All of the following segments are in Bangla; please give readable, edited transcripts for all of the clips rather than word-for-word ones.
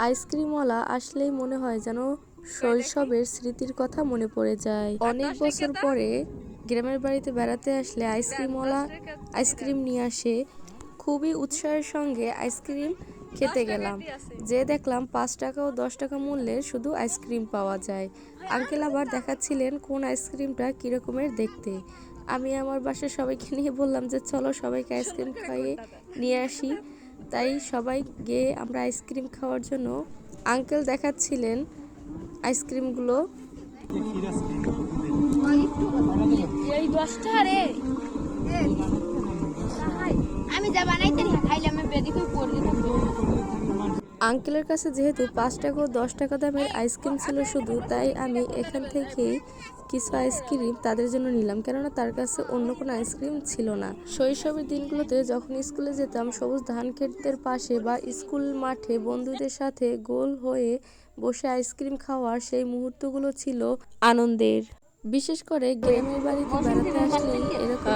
আইসক্রিমওয়ালা আসলেই মনে হয় যেন শৈশবের স্মৃতির কথা মনে পড়ে যায়। অনেক বছর পরে গ্রামের বাড়িতে বেড়াতে আসলে আইসক্রিমওয়ালা আইসক্রিম নিয়ে আসে। খুবই উৎসাহের সঙ্গে আইসক্রিম খেতে গেলাম, যে দেখলাম 5 টাকা ও 10 টাকা মূল্যের শুধু আইসক্রিম পাওয়া যায়। আঙ্কেল আবার দেখাচ্ছিলেন কোন আইসক্রিমটা কীরকমের দেখতে। আমি আমার বাসায় সবাইকে নিয়ে বললাম যে চলো সবাইকে আইসক্রিম খাইয়ে নিয়ে আসি। তাই সবাই গিয়ে আমরা আইসক্রিম খাওয়ার জন্য আঙ্কেল দেখাচ্ছিলেন আইসক্রিমগুলো। আঙ্কেলের কাছে যেহেতু 5 টাকা ও 10 টাকা দামের আইসক্রিম ছিল শুধু, তাই আমি এখান থেকেই কিছু আইসক্রিম তাদের জন্য নিলাম, কেননা তার কাছে অন্য কোনো আইসক্রিম ছিল না। শৈশবের দিনগুলোতে যখন স্কুলে যেতাম, সবুজ ধান ক্ষেতের পাশে বা স্কুল মাঠে বন্ধুদের সাথে গোল হয়ে বসে আইসক্রিম খাওয়ার সেই মুহূর্তগুলো ছিল আনন্দের। বিশেষ করে গ্রামের বাড়িতে বেড়াতে আসলেই এরকম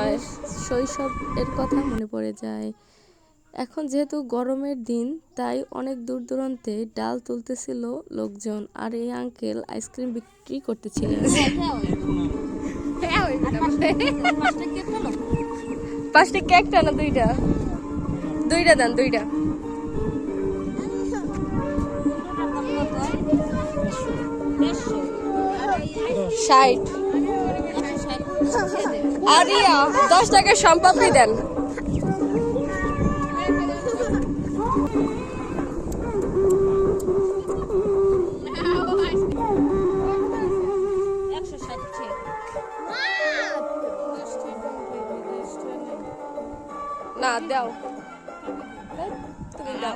শৈশবের কথা মনে পড়ে যায়। এখন যেহেতু গরমের দিন, তাই অনেক দূর দূরান্তে ডাল তুলতেছিল লোকজন, আর এই আঙ্কেল আইসক্রিম বিক্রি করতেছিলেন। 5 টাকা একটা না 2টা? 2টা দেন, 2টা। 60। আর 10 টাকার সম্পাপড়ি দেন। না দাও, তুমি দাও।